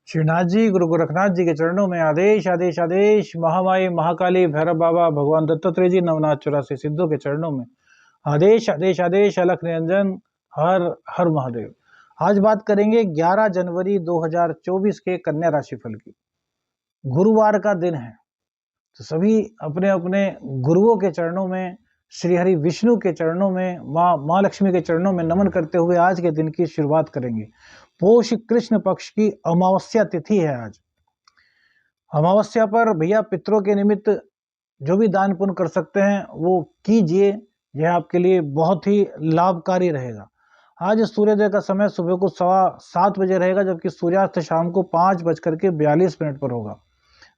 श्रीनाथ जी, गुरु गोरखनाथ जी के चरणों में आदेश आदेश आदेश। महामाई महाकाली भैरव बाबा भगवान दत्तात्रेय जी नवनाथ 84 सिद्धों के चरणों में आदेश आदेश आदेश। अलख निरंजन हर हर महादेव। आज बात करेंगे 11 जनवरी 2024 के कन्या राशि फल की। गुरुवार का दिन है, तो सभी अपने अपने गुरुओं के चरणों में, श्री हरि विष्णु के चरणों में, माँ लक्ष्मी के चरणों में नमन करते हुए आज के दिन की शुरुआत करेंगे। पोष कृष्ण पक्ष की अमावस्या तिथि है आज। अमावस्या पर भैया पितरों के निमित्त जो भी दान पुण्य कर सकते हैं वो कीजिए, यह आपके लिए बहुत ही लाभकारी रहेगा। आज सूर्योदय का समय सुबह को 7:15 बजे रहेगा, जबकि सूर्यास्त शाम को 5:42 पर होगा।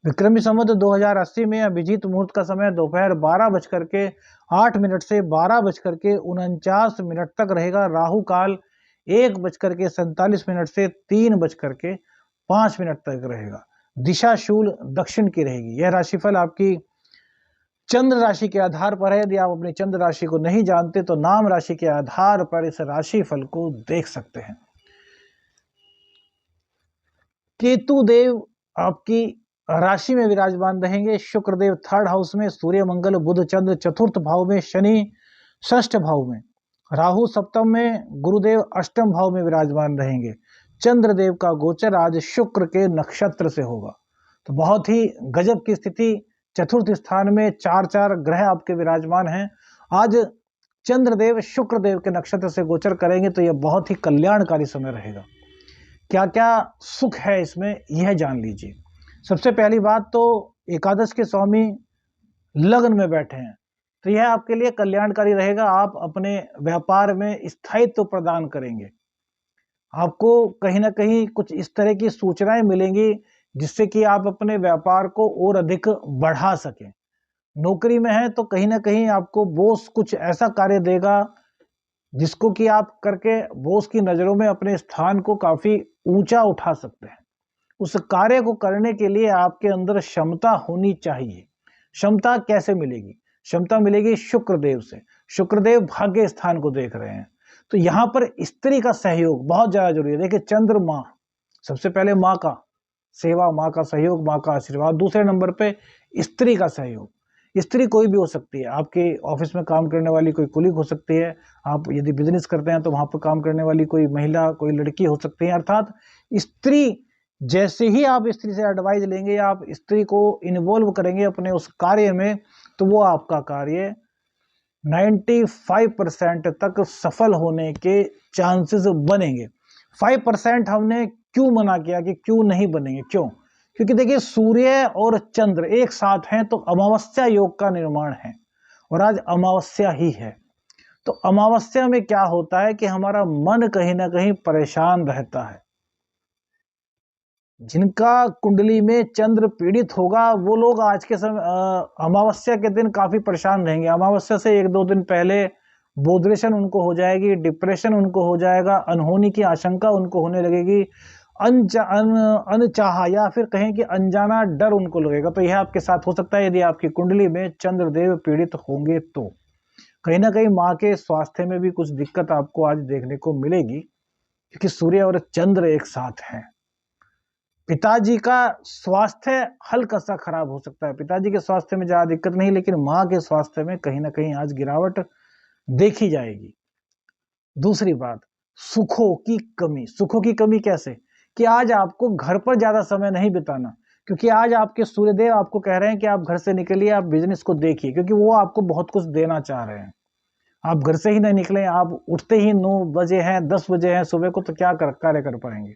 विक्रमी संवत 2080 में अभिजीत मुहूर्त का समय दोपहर 12:08 से 12:49 तक रहेगा। राहु काल 1:47 से 3:05 तक रहेगा। दिशा शूल दक्षिण की रहेगी। यह राशिफल आपकी चंद्र राशि के आधार पर है। यदि आप अपनी चंद्र राशि को नहीं जानते तो नाम राशि के आधार पर इस राशिफल को देख सकते हैं। केतु देव आपकी राशि में विराजमान रहेंगे। शुक्रदेव 3rd हाउस में, सूर्य मंगल बुध चंद्र 4th भाव में, शनि 6ठ भाव में, राहु 7म में, गुरुदेव 8म भाव में विराजमान रहेंगे। चंद्रदेव का गोचर आज शुक्र के नक्षत्र से होगा, तो बहुत ही गजब की स्थिति। 4th स्थान में 4 ग्रह आपके विराजमान हैं। आज चंद्रदेव शुक्रदेव के नक्षत्र से गोचर करेंगे, तो यह बहुत ही कल्याणकारी समय रहेगा। क्या क्या सुख है इसमें, यह जान लीजिए। सबसे पहली बात तो एकादश के स्वामी लग्न में बैठे हैं, तो यह आपके लिए कल्याणकारी रहेगा। आप अपने व्यापार में स्थायित्व प्रदान करेंगे। आपको कहीं ना कहीं कुछ इस तरह की सूचनाएं मिलेंगी जिससे कि आप अपने व्यापार को और अधिक बढ़ा सकें। नौकरी में है तो कहीं ना कहीं आपको बॉस कुछ ऐसा कार्य देगा जिसको कि आप करके बॉस की नजरों में अपने स्थान को काफी ऊंचा उठा सकते हैं। उस कार्य को करने के लिए आपके अंदर क्षमता होनी चाहिए। क्षमता कैसे मिलेगी? क्षमता मिलेगी शुक्रदेव से। शुक्रदेव भाग्य स्थान को देख रहे हैं, तो यहां पर स्त्री का सहयोग बहुत ज्यादा जरूरी है। देखिए, चंद्र माँ, सबसे पहले माँ का सेवा, माँ का सहयोग, माँ का आशीर्वाद। दूसरे नंबर पे स्त्री का सहयोग। स्त्री कोई भी हो सकती है। आपके ऑफिस में काम करने वाली कोई कुलीग हो सकती है। आप यदि बिजनेस करते हैं तो वहां पर काम करने वाली कोई महिला, कोई लड़की हो सकती है। अर्थात स्त्री, जैसे ही आप स्त्री से एडवाइस लेंगे या आप स्त्री को इन्वॉल्व करेंगे अपने उस कार्य में, तो वो आपका कार्य 95% तक सफल होने के चांसेस बनेंगे। 5% हमने क्यों मना किया कि क्यों नहीं बनेंगे? क्यों? क्योंकि देखिए, सूर्य और चंद्र एक साथ हैं तो अमावस्या योग का निर्माण है, और आज अमावस्या ही है। तो अमावस्या में क्या होता है कि हमारा मन कहीं ना कहीं परेशान रहता है। जिनका कुंडली में चंद्र पीड़ित होगा वो लोग आज के समय अमावस्या के दिन काफी परेशान रहेंगे। अमावस्या से 1-2 दिन पहले बोधरेशन उनको हो जाएगी, डिप्रेशन उनको हो जाएगा, अनहोनी की आशंका उनको होने लगेगी, अनचाहा या फिर कहें कि अनजाना डर उनको लगेगा। तो यह आपके साथ हो सकता है यदि आपकी कुंडली में चंद्रदेव पीड़ित होंगे तो। कहीं ना कहीं माँ के स्वास्थ्य में भी कुछ दिक्कत आपको आज देखने को मिलेगी, क्योंकि सूर्य और चंद्र एक साथ हैं। पिताजी का स्वास्थ्य हल्का सा खराब हो सकता है। पिताजी के स्वास्थ्य में ज्यादा दिक्कत नहीं, लेकिन माँ के स्वास्थ्य में कहीं ना कहीं आज गिरावट देखी जाएगी। दूसरी बात, सुखों की कमी। सुखों की कमी कैसे? कि आज आपको घर पर ज्यादा समय नहीं बिताना, क्योंकि आज आपके सूर्यदेव आपको कह रहे हैं कि आप घर से निकलिए, आप बिजनेस को देखिए, क्योंकि वो आपको बहुत कुछ देना चाह रहे हैं। आप घर से ही नहीं निकले, आप उठते ही 9 बजे हैं, 10 बजे हैं सुबह को, तो क्या कार्य कर पाएंगे?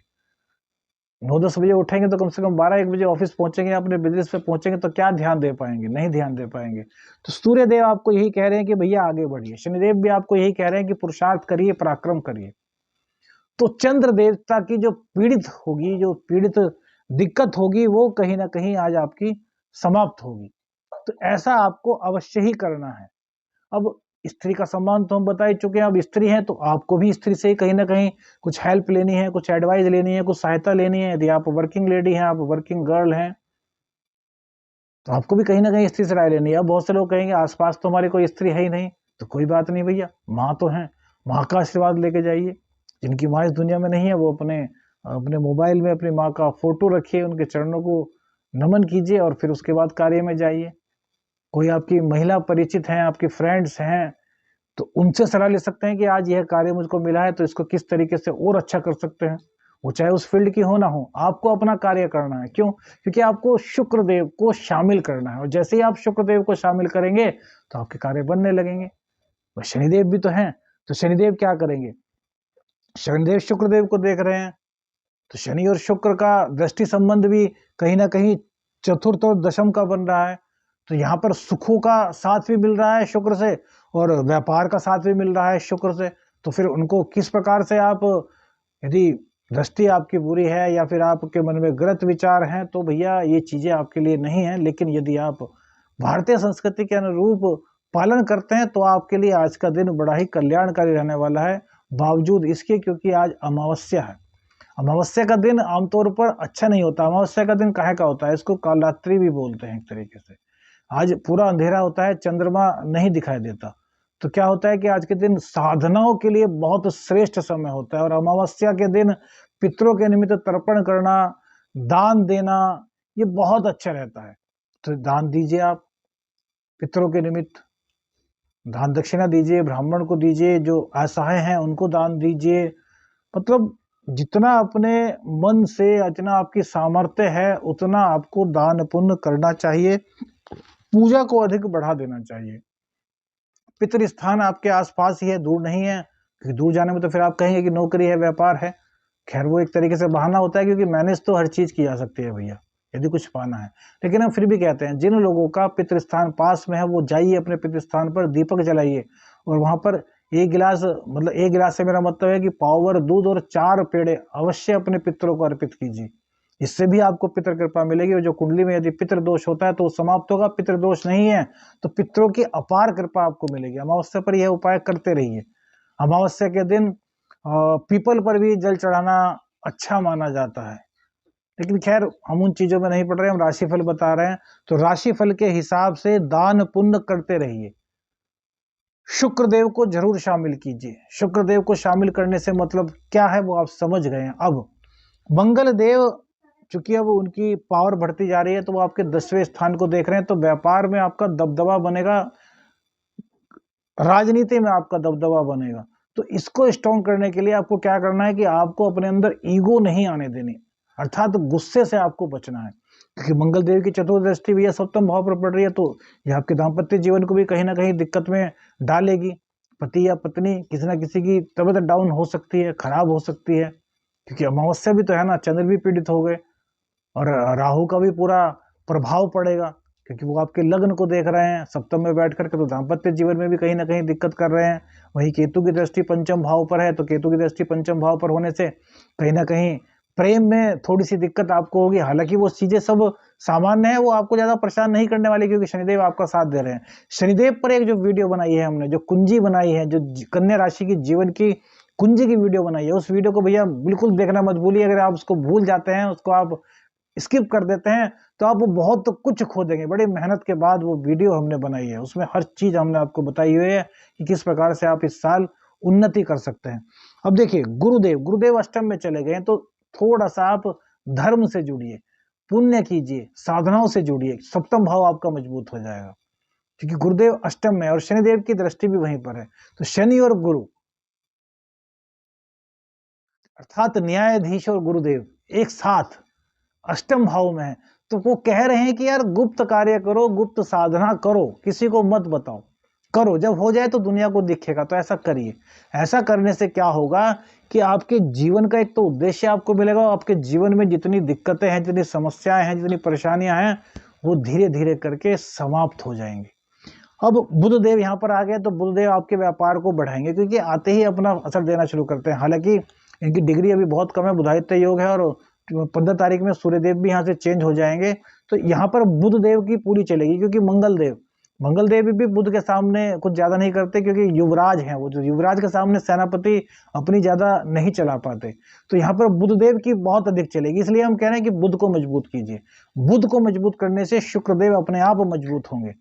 9-10 बजे उठेंगे तो कम से कम 12-1 बजे ऑफिस पहुंचेंगे, अपने बिजनेस पे पहुंचेंगे, तो क्या ध्यान दे पाएंगे? नहीं ध्यान दे पाएंगे। तो सूर्य देव आपको यही कह रहे हैं कि भैया आगे बढ़िए। शनिदेव भी आपको यही कह रहे हैं कि पुरुषार्थ करिए, पराक्रम करिए। तो चंद्र देवता की जो पीड़ित होगी, जो पीड़ित दिक्कत होगी, वो कहीं ना कहीं आज आपकी समाप्त होगी। तो ऐसा आपको अवश्य ही करना है। अब स्त्री का सम्मान तो हम बता ही चुके हैं। अब स्त्री है तो आपको भी स्त्री से कहीं ना कहीं कुछ हेल्प लेनी है, कुछ एडवाइस लेनी है, कुछ सहायता लेनी है। यदि आप वर्किंग लेडी हैं, आप वर्किंग गर्ल हैं, तो आपको भी कहीं ना कहीं स्त्री से राय लेनी है। अब बहुत से लोग कहेंगे आसपास तो हमारी कोई स्त्री है ही नहीं, तो कोई बात नहीं भैया, माँ तो है, माँ का आशीर्वाद लेके जाइए। जिनकी माँ इस दुनिया में नहीं है वो अपने अपने मोबाइल में अपनी माँ का फोटो रखिए, उनके चरणों को नमन कीजिए और फिर उसके बाद कार्य में जाइए। कोई आपकी महिला परिचित हैं, आपके फ्रेंड्स हैं, तो उनसे सलाह ले सकते हैं कि आज यह कार्य मुझको मिला है तो इसको किस तरीके से और अच्छा कर सकते हैं। वो चाहे उस फील्ड की हो ना हो, आपको अपना कार्य करना है। क्यों? क्योंकि आपको शुक्रदेव को शामिल करना है और जैसे ही आप शुक्रदेव को शामिल करेंगे तो आपके कार्य बनने लगेंगे। और शनिदेव भी तो हैं, तो शनिदेव क्या करेंगे? शनिदेव शुक्रदेव को देख रहे हैं, तो शनि और शुक्र का दृष्टि संबंध भी कहीं ना कहीं चतुर्थ और दशम का बन रहा है। तो यहाँ पर सुखों का साथ भी मिल रहा है शुक्र से और व्यापार का साथ भी मिल रहा है शुक्र से। तो फिर उनको किस प्रकार से आप, यदि दृष्टि आपकी बुरी है या फिर आपके मन में गलत विचार हैं तो भैया ये चीजें आपके लिए नहीं है। लेकिन यदि आप भारतीय संस्कृति के अनुरूप पालन करते हैं तो आपके लिए आज का दिन बड़ा ही कल्याणकारी रहने वाला है, बावजूद इसके क्योंकि आज अमावस्या है। अमावस्या का दिन आमतौर पर अच्छा नहीं होता। अमावस्या का दिन काहे का होता है? इसको कालरात्रि भी बोलते हैं एक तरीके से। आज पूरा अंधेरा होता है, चंद्रमा नहीं दिखाई देता। तो क्या होता है कि आज के दिन साधनाओं के लिए बहुत श्रेष्ठ समय होता है और अमावस्या के दिन पितरों के निमित्त तर्पण करना, दान देना, ये बहुत अच्छा रहता है। तो दान दीजिए आप पितरों के निमित्त, दान दक्षिणा दीजिए, ब्राह्मण को दीजिए, जो असहाय हैं उनको दान दीजिए। मतलब जितना अपने मन से, जितना आपकी सामर्थ्य है उतना आपको दान पुण्य करना चाहिए। पूजा को अधिक बढ़ा देना चाहिए। पितृ स्थान आपके आसपास ही है, दूर नहीं है, क्योंकि दूर जाने में तो फिर आप कहेंगे कि नौकरी है, व्यापार है। खैर वो एक तरीके से बहाना होता है, क्योंकि मैनेज तो हर चीज की जा सकती है भैया, यदि कुछ पाना है। लेकिन हम फिर भी कहते हैं जिन लोगों का पितृ स्थान पास में है वो जाइए अपने पितृ स्थान पर, दीपक जलाइए और वहां पर एक गिलास, मतलब एक गिलास से मेरा मतलब है कि पावर दूध और 4 पेड़े अवश्य अपने पितरों को अर्पित कीजिए। इससे भी आपको पितृ कृपा मिलेगी और जो कुंडली में यदि पितृ दोष होता है तो वो समाप्त होगा। पितृ दोष नहीं है तो पितरों की अपार कृपा आपको मिलेगी। अमावस्या पर यह उपाय करते रहिए। अमावस्या के दिन पीपल पर भी जल चढ़ाना अच्छा माना जाता है। लेकिन खैर हम उन चीजों में नहीं पड़ रहे, हम राशिफल बता रहे हैं। तो राशिफल के हिसाब से दान पुण्य करते रहिए। शुक्रदेव को जरूर शामिल कीजिए। शुक्रदेव को शामिल करने से मतलब क्या है वो आप समझ गए हैं। अब मंगल देव चूंकि अब उनकी पावर बढ़ती जा रही है तो वो आपके 10वें स्थान को देख रहे हैं, तो व्यापार में आपका दबदबा बनेगा, राजनीति में आपका दबदबा बनेगा। तो इसको स्ट्रॉन्ग करने के लिए आपको क्या करना है कि आपको अपने अंदर ईगो नहीं आने देनी, अर्थात गुस्से से आपको बचना है। क्योंकि मंगल देव की चतुर्थ दृष्टि भी सप्तम भाव पर पड़ रही है, तो यह आपके दाम्पत्य जीवन को भी कहीं ना कहीं दिक्कत में डालेगी। पति या पत्नी किसी ना किसी की तबीयत डाउन हो सकती है, खराब हो सकती है, क्योंकि अमावस्या भी तो है ना, चंद्र भी पीड़ित हो गए और राहु का भी पूरा प्रभाव पड़ेगा, क्योंकि वो आपके लग्न को देख रहे हैं सप्तम में बैठ करके, तो दाम्पत्य जीवन में भी कहीं ना कहीं दिक्कत कर रहे हैं। वही केतु की दृष्टि पंचम भाव पर है, तो केतु की दृष्टि पंचम भाव पर होने से कहीं ना कहीं प्रेम में थोड़ी सी दिक्कत आपको होगी। हालांकि वो चीजें सब सामान्य है, वो आपको ज्यादा परेशान नहीं करने वाली, क्योंकि शनिदेव आपका साथ दे रहे हैं। शनिदेव पर एक जो वीडियो बनाई है हमने, जो कुंजी बनाई है, जो कन्या राशि की जीवन की कुंजी की वीडियो बनाई है, उस वीडियो को भैया बिल्कुल देखना मत भूलिए। अगर आप उसको भूल जाते हैं, उसको आप स्किप कर देते हैं, तो आप बहुत कुछ खो देंगे। बड़ी मेहनत के बाद वो वीडियो हमने बनाई है, उसमें हर चीज हमने आपको बताई हुई है कि किस प्रकार से आप इस साल उन्नति कर सकते हैं। अब देखिए गुरुदेव अष्टम में चले गए, तो थोड़ा सा आप धर्म से जुड़िए, पुण्य कीजिए, साधनाओं से जुड़िए, सप्तम भाव आपका मजबूत हो जाएगा, क्योंकि गुरुदेव अष्टम में और शनिदेव की दृष्टि भी वहीं पर है। तो शनि और गुरु अर्थात न्यायाधीश और गुरुदेव एक साथ अष्टम भाव में है, तो वो कह रहे हैं कि यार गुप्त कार्य करो, गुप्त साधना करो, किसी को मत बताओ, करो, जब हो जाए तो दुनिया को दिखेगा। तो ऐसा करिए। ऐसा करने से क्या होगा कि आपके जीवन का एक तो उद्देश्य आपको मिलेगा, आपके जीवन में जितनी दिक्कतें हैं, जितनी समस्याएं हैं, जितनी परेशानियां हैं, वो धीरे धीरे करके समाप्त हो जाएंगी। अब बुध देव यहाँ पर आ गए, तो बुध देव आपके व्यापार को बढ़ाएंगे, क्योंकि आते ही अपना असर देना शुरू करते हैं। हालांकि इनकी डिग्री अभी बहुत कम है, बुधायित्व योग है, और 15 तारीख में सूर्यदेव भी यहाँ से चेंज हो जाएंगे। तो यहाँ पर बुध देव की पूरी चलेगी, क्योंकि मंगल देव भी बुध के सामने कुछ ज्यादा नहीं करते, क्योंकि युवराज हैं वो, जो युवराज के सामने सेनापति अपनी ज्यादा नहीं चला पाते। तो यहाँ पर बुध देव की बहुत अधिक चलेगी, इसलिए हम कह रहे हैं कि बुध को मजबूत कीजिए। बुध को मजबूत करने से शुक्रदेव अपने आप मजबूत होंगे।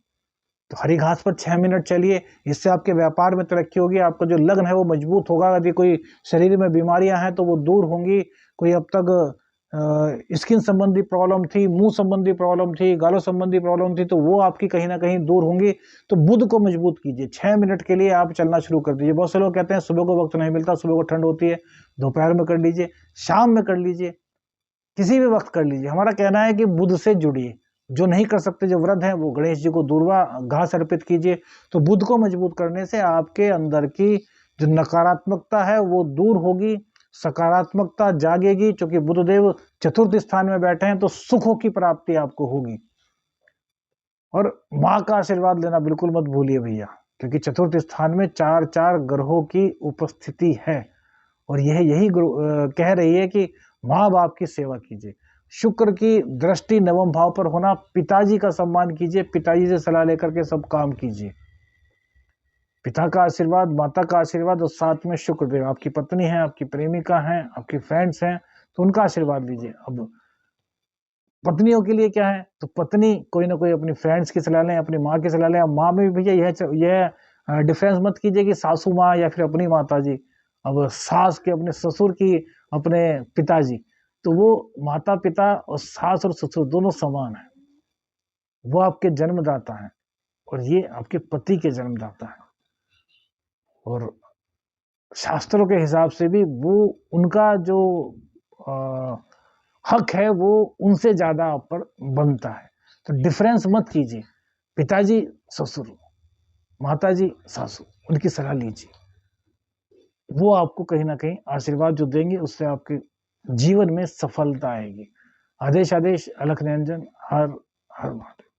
तो हरी घास पर 6 मिनट चलिए, इससे आपके व्यापार में तरक्की होगी, आपका जो लग्न है वो मजबूत होगा। यदि कोई शरीर में बीमारियां हैं तो वो दूर होंगी, कोई अब तक स्किन संबंधी प्रॉब्लम थी, मुंह संबंधी प्रॉब्लम थी, गालों संबंधी प्रॉब्लम थी, तो वो आपकी कहीं ना कहीं दूर होंगी। तो बुध को मजबूत कीजिए। 6 मिनट के लिए आप चलना शुरू कर दीजिए। बहुत से लोग कहते हैं सुबह को वक्त नहीं मिलता, सुबह को ठंड होती है, दोपहर में कर लीजिए, शाम में कर लीजिए, किसी भी वक्त कर लीजिए। हमारा कहना है कि बुध से जुड़िए। जो नहीं कर सकते, जो वृद्ध हैं, वो गणेश जी को दूर्वा घास अर्पित कीजिए। तो बुध को मजबूत करने से आपके अंदर की जो नकारात्मकता है वो दूर होगी, सकारात्मकता जागेगी। क्योंकि बुधदेव चतुर्थ स्थान में बैठे हैं तो सुखों की प्राप्ति आपको होगी। और माँ का आशीर्वाद लेना बिल्कुल मत भूलिए भैया, क्योंकि चतुर्थ स्थान में 4 ग्रहों की उपस्थिति है और यही कह रही है कि माँ बाप की सेवा कीजिए। शुक्र की दृष्टि नवम भाव पर होना, पिताजी का सम्मान कीजिए, पिताजी से सलाह लेकर के सब काम कीजिए। पिता का आशीर्वाद, माता का आशीर्वाद और साथ में शुक्रदेव, आपकी पत्नी है, आपकी प्रेमिका है, आपकी फ्रेंड्स हैं, तो उनका आशीर्वाद लीजिए। अब पत्नियों के लिए क्या है, तो पत्नी कोई ना कोई अपनी फ्रेंड्स की सलाह लें, अपनी माँ की सलाह लें। माँ में भी भैया यह डिफरेंस मत कीजिए कि सासू माँ या फिर अपनी माता जी। अब सास के अपने ससुर की अपने पिताजी, तो वो माता पिता और सास और ससुर दोनों समान है। वो आपके जन्मदाता हैं और ये आपके पति के जन्मदाता है। और शास्त्रों के हिसाब से भी वो उनका जो हक है वो उनसे ज्यादा आप पर बनता है। तो डिफरेंस मत कीजिए। पिताजी ससुर, माताजी सासू, उनकी सलाह लीजिए। वो आपको कहीं ना कहीं आशीर्वाद जो देंगे उससे आपके जीवन में सफलता आएगी। आदेश आदेश अलख निरंजन, हर हर महादेव।